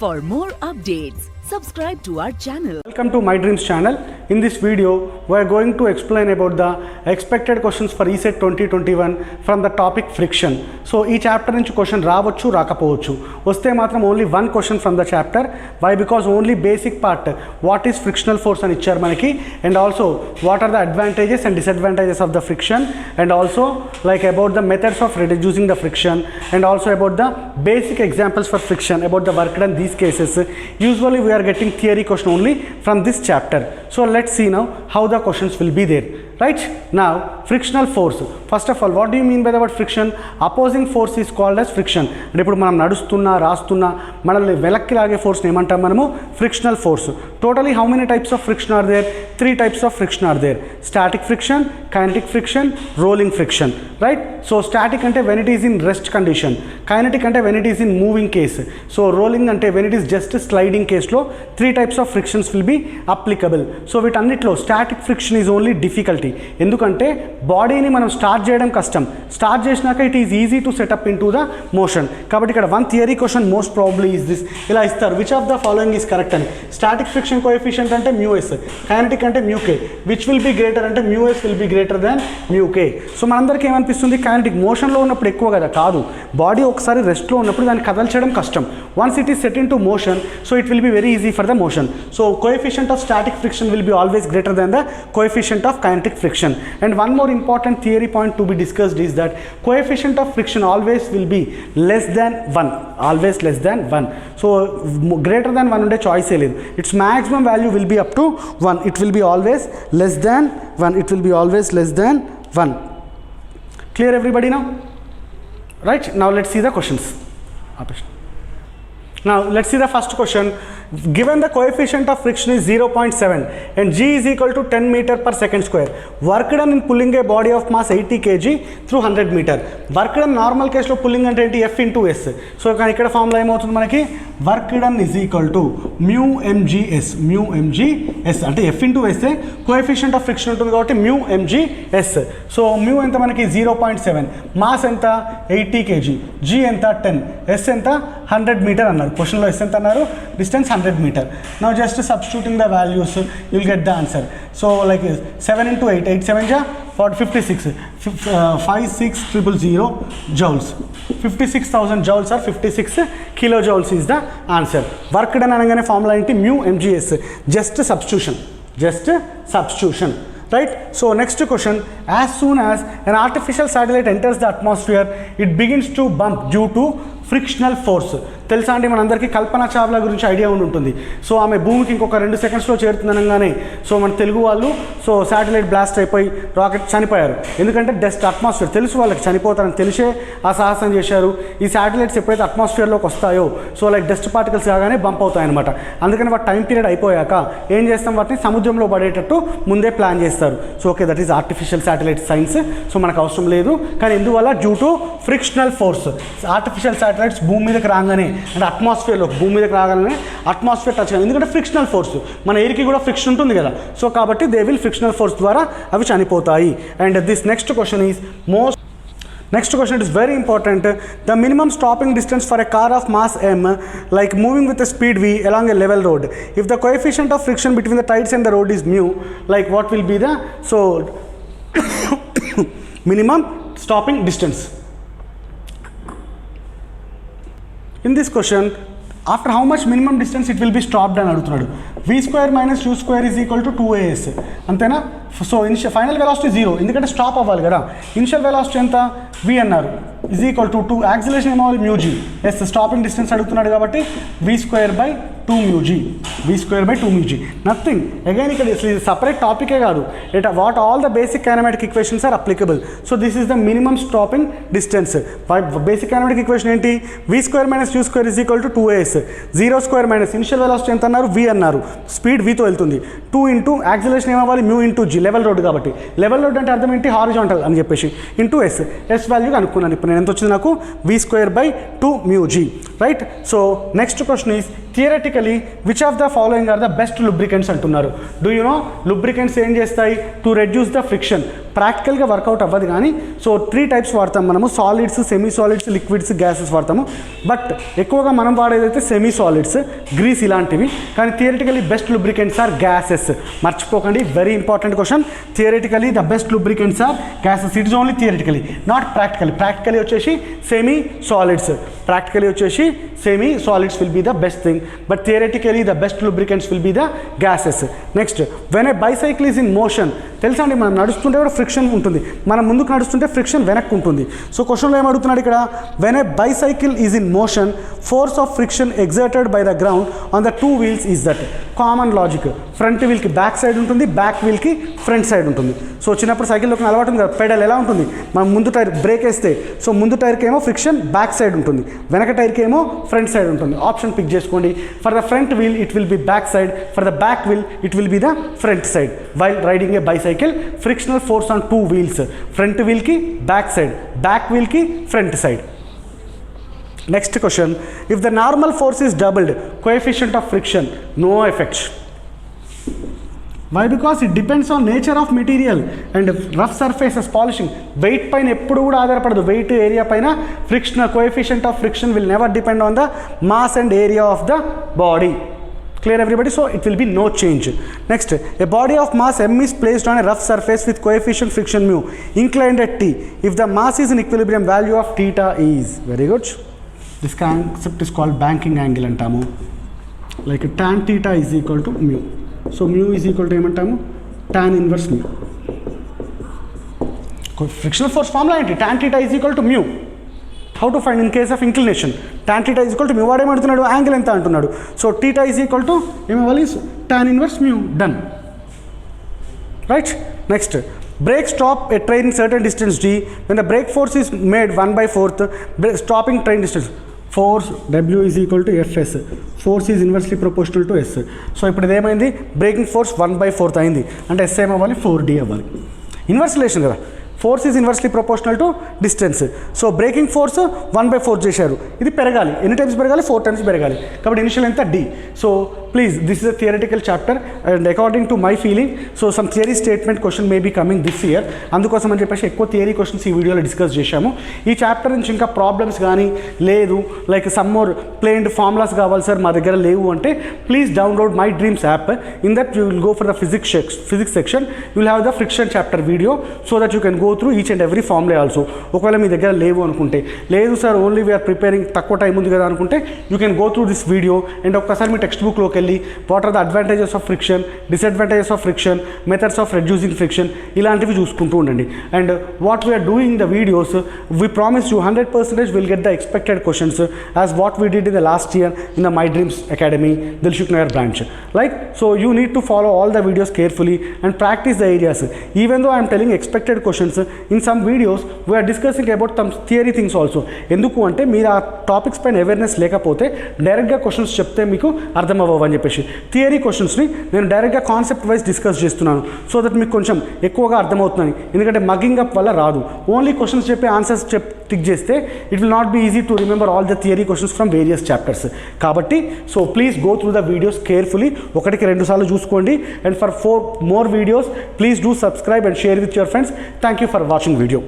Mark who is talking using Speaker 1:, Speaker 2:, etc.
Speaker 1: For more updates, subscribe to our channel.
Speaker 2: Welcome to My Dreams channel. In this video, we are going to explain about the expected questions for ECET 2021 from the topic friction. So, each chapter nunchi question రావచ్చు రాకపోవచ్చు. వస్తే మాత్రం only one question from the chapter. Why? Because only basic part what is frictional force అని ఇచ్చారు మనకి, and also what are the advantages and disadvantages of the friction, and also like about the methods of reducing the friction, and also about the basic examples for friction, about the work done these cases. Usually we are getting theory question only from this chapter. So let's see now how the questions will be there. Right now, frictional force. First of all, what do you mean by the word friction? Opposing force is called as friction. అంటే ఇప్పుడు మనం నడుస్తున్నా రాస్తున్నా మనల్ని వెనక్కి లాగే force ఏమంటాం మనము? Frictional force. Totally how many types of friction are there? 3 types of friction are there. Static friction, kinetic friction, rolling friction. Right? So static ante when it is in rest condition, kinetic ante when it is in moving case, so rolling ante when it is just sliding case lo 3 types of frictions will be applicable. So వీటన్నిటిలో static friction is only difficulty. ఎందుకంటే బాడీని మనం start చేయడం కష్టం, start చేసినాక it is easy to set up in to the motion. కాబట్టి ఇక్కడ one theory question most probably is this, ఇలా ఇస్తారు, which of the following is correct అని. స్టాటిక్ ఫ్రిక్షన్ కోఎఫిషియంట్ అంటే మ్యూఎస్, కైనటిక్ అంటే mu k, which will be greater అంటే mu s will be greater than mu k. So మనందరికీ ఏమనిపిస్తుంది, కైనటిక్ మోషన్లో ఉన్నప్పుడు ఎక్కువ కదా, కాదు, బాడీ ఒకసారి రెస్ట్లో ఉన్నప్పుడు దాన్ని కదల్చడం కష్టం. Once it is set in to motion, so it will be very easy for the motion. So coefficient of static friction will be always greater than the coefficient of kinetic friction. And one more important theory point to be discussed is that coefficient of friction always will be less than 1, always less than 1. So greater than 1 unde choice e ledu, its maximum value will be up to 1. It will be always less than 1, it will be always less than 1. Clear everybody now? Right, now let's see the questions. Now let's see the first question. Given the coefficient of friction is 0.7 and g is equal to 10 meter per second square, work done in pulling a body of mass 80 kg through 100 meter. Work done normal case lo pulling ante enti F into S. So ikkada formula em avutundi manaki, work done is equal to mu mgs, mu mgs ante F into S, coefficient of friction untundi kabatti mu mgs. So mu enta manaki 0.7, mass enta 80 kg, g enta 10, S enta 100 meter annaru. Question lo S enta annaru, distance 100 meter. Now just substituting the values, you will get the answer. So like 7 into 8, 8 7 ja 56, 56,000 joules, 56,000 joules or 56 kilojoules is the answer. Work done anagane formula enti mu mgs, just substitution. Right? So next question, as soon as an artificial satellite enters the atmosphere, it begins to bump due to frictional force. తెలుసా అండి, మనందరికీ కల్పన చావ్లా గురించి idea ఉంటుంది. So ఆమె భూమికి ఇంకొక 2 సెకండ్స్లో చేరుతుందనగానే so మన తెలుగు వాళ్ళు సో శాటిలైట్ బ్లాస్ట్ అయిపోయి రాకెట్ చనిపోయారు. ఎందుకంటే డస్ట్ అట్మాస్ఫియర్ తెలుసు వాళ్ళకి చనిపోతారని తెలిసే ఆ సాహసం చేశారు. ఈ శాటిలైట్స్ ఎప్పుడైతే అట్మాస్ఫియర్లోకి వస్తాయో సో లైక్ డస్ట్ పార్టికల్స్ కాగానే బంప్ అవుతాయి అనమాట. అందుకని వాటి టైం పీరియడ్ అయిపోయాక ఏం చేస్తాం, వాటిని సముద్రంలో పడేటట్టు ముందే ప్లాన్ చేస్తారు. So okay, that is artificial satellite science. So మనకు అవసరం లేదు, కానీ ఎందువల్ల, due to frictional force. Artificial satellites భూమి మీదకి రాగానే అంటే అట్మాస్ఫియర్లో భూమి మీదకి రాగానే అట్మాస్ఫియర్ టచ్ కాదు, ఎందుకంటే ఫ్రిక్షనల్ ఫోర్స్, మన ఎయిర్కి కూడా ఫ్రిక్షన్ ఉంటుంది కదా. సో కాబట్టి దే విల్ ఫ్రిక్షనల్ ఫోర్స్ ద్వారా అవి చనిపోతాయి. And this next question is Next question is very important. The minimum stopping distance for a car of mass m, like moving with a speed v along a level road, if the coefficient of friction between the tires and the road is mu, like what will be the minimum stopping distance? In this question, after how much minimum distance it will be stopped అని అడుగుతున్నాడు. v square minus u square is equal to 2as, అంతేనా? So final velocity 0, ఎందుకంటే stop అవ్వాలి కదా. Initial velocity ఎంత v అన్నారు, is equal to 2, acceleration ఏమవ్వాలి mu g. Yes, stopping distance అడుగుతున్నాడు కాబట్టి v square by 2 mu g, v square by 2 mu g, nothing. Again ఇక్కడ సపరేట్ టాపికే కాదు, what all the basic kinematic equations are applicable. So this is the minimum stopping distance. Basic kinematic equation ఏంటి, v square minus u square is equal to 2as, 0 square minus initial velocity ఎంత అన్నారు, v అన్నారు, speed v తో వెళ్తుంది, 2 into acceleration ఏమవ్వాలి mu into g, level road కాబట్టి, level road అంటే అర్థం ఏంటి, హారిజాంటల్ అని చెప్పేసి, ఇంటూ s, s వాల్యూ కనుక్కున్నాను. ఇప్పుడు నేను ఎంత వచ్చింది నాకు, v square by 2 mu g. Right. So next question is, theoretically which of the following are the best lubricants అంటున్నారు. డూ యూ నో, lubricants ఏం చేస్తాయి, టు రెడ్యూస్ ద ఫ్రిక్షన్. ప్రాక్టికల్గా వర్కౌట్ అవ్వదు కానీ సో 3 టైప్స్ వాడతాం మనము, solids, semi solids, liquids, gases వాడతాము. But ఎక్కువగా మనం వాడేదైతే సెమీ సాలిడ్స్, గ్రీస్ ఇలాంటివి. కానీ theoretically best lubricants are gases. మర్చిపోకండి, very important question. Theoretically the best lubricants are gases. It is only theoretically, not practically. Practically వచ్చేసి సెమీ సాలిడ్స్, ప్రాక్టికలీ వచ్చేసి semi solids will be the best thing. But theoretically the best lubricants will be the gases. Next, when a bicycle is in motion. తెలుసా అండి, మనం నడుస్తుంటే కూడా friction ఉంటుంది, మనం ముందుకు నడుస్తుంటే ఫ్రిక్షన్ వెనక్కి ఉంటుంది. సో క్వశ్చన్లో ఏమడుగుతున్నాడు ఇక్కడ, when a bicycle is in motion force of friction exerted by the ground on the 2 wheels is that. Common logic, front వీల్కి బ్యాక్ సైడ్ ఉంటుంది, బ్యాక్ వీల్కి ఫ్రంట్ సైడ్ ఉంటుంది. సో చిన్నప్పుడు సైకిల్లోకి అలవాటు ఉంది కదా, పెడల్ ఎలా ఉంటుంది, మనం ముందు టైర్ బ్రేక్ వేస్తే సో ముందు టైర్కి ఏమో ఫ్రిక్షన్ బ్యాక్ సైడ్ ఉంటుంది, వెనక టైర్కి ఏమో ఫ్రంట్ సైడ్ ఉంటుంది. ఆప్షన్ పిక్ చేసుకోండి. For the front wheel it will be back side, for the back wheel it will be the front side. While riding a bicycle, frictional force on 2 wheels, front వీల్కి back side, back వీల్కి front side. Next question, if the normal force is doubled, coefficient of friction, no effect. Why? Because it depends on nature of material and rough surfaces, polishing. Weight పైన ఎప్పుడు కూడా ఆధారపడదు, wait area పైన friction coefficient of friction will never depend on the mass and area of the body. Clear everybody? So it will be no change. Next, a body of mass m is placed on a rough surface with coefficient friction mu inclined at t. If the mass is in equilibrium, value of theta is, very good. This concept is called banking angle అంటాము. Like tan theta is equal to mu. So mu is equal to ఏమంటాము, tan inverse mu. Frictional force formula ఏంటి, tan theta is equal to mu. How to find in case of inclination? Tan theta is equal to mu. వాడు ఏమంటున్నాడు, angle ఎంత అంటున్నాడు. So theta is equal to ఏమవ్వాలి, tan inverse mu. Done. Right? Next, brake stop a train in certain distance d when the brake force is made 1/4 stopping train distance. Force W is equal to Fs. Force is inversely proportional to S. So ఇప్పుడు ఇదేమైంది, breaking force 1/4 అయింది అంటే S ఏమవ్వాలి, 4d అవ్వాలి. Inverse relation కదా, force is inversely proportional to distance. So breaking force 1/4 చేశారు, ఇది పెరగాలి, ఎన్ని టైమ్స్ పెరగాలి, 4 times పెరగాలి. కాబట్టి ఇనిషియల్ ఎంత d. So please, this is a theoretical chapter and according to my feeling so some theory statement question may be coming this year. అందుకోసం అని చెప్పేసి ఎక్కువ థియరీ క్వశ్చన్స్ ఈ వీడియోలో డిస్కస్ చేశాము. ఈ చాప్టర్ నుంచి ఇంకా ప్రాబ్లమ్స్ కానీ లేదు, లైక్ సమ్ మోర్ ప్లేన్డ్ ఫార్ములాస్ కావాలి సార్ మా దగ్గర లేవు అంటే, please download my dreams app. In that you will go for the physics section, you will have the friction chapter video so that you can go through each and every formula also. ఒకవేళ మీ దగ్గర లేవు అనుకుంటే, లేదు sir only we are preparing, తక్కువ time ఉంది కదా అనుకుంటే, you can go through this video and ఒక్కసారి మీ టెక్స్ట్ బుక్లోకి వెళ్ళి what are the advantages of friction, disadvantages of friction, methods of reducing friction, ఇలాంటివి చూసుకుంటూ ఉండండి. And what we're doing the videos, we promise you 100% will get the expected questions as what we did in the last year in the my dreams academy, Dilsukh Nagar branch. Like, so you need to follow all the videos carefully and practice the areas. Even though I am telling expected questions, in some videos we are discussing about some theory things also. ఎందుకు అంటే మీరు ఆ topics పైన awareness లేకపోతే డైరెక్ట్గా questions చెప్తే మీకు అర్థం అవ్వవు అని చెప్పేసి థియరీ క్వశ్చన్స్ని నేను డైరెక్ట్గా కాన్సెప్ట్ వైజ్ డిస్కస్ చేస్తున్నాను సో దట్ మీకు కొంచెం ఎక్కువగా అర్థమవుతుందని. ఎందుకంటే మగ్గింగ్ అప్ వల్ల రాదు, ఓన్లీ క్వశ్చన్స్ చెప్పి ఆన్సర్స్ టిక్ చేస్తే it will not be easy to remember all the theory questions from various chapters. కాబట్టి so please go through the videos carefully, 1-2 సార్లు చూసుకోండి. And for 4 more videos please do subscribe and share with your friends. Thank you for watching video.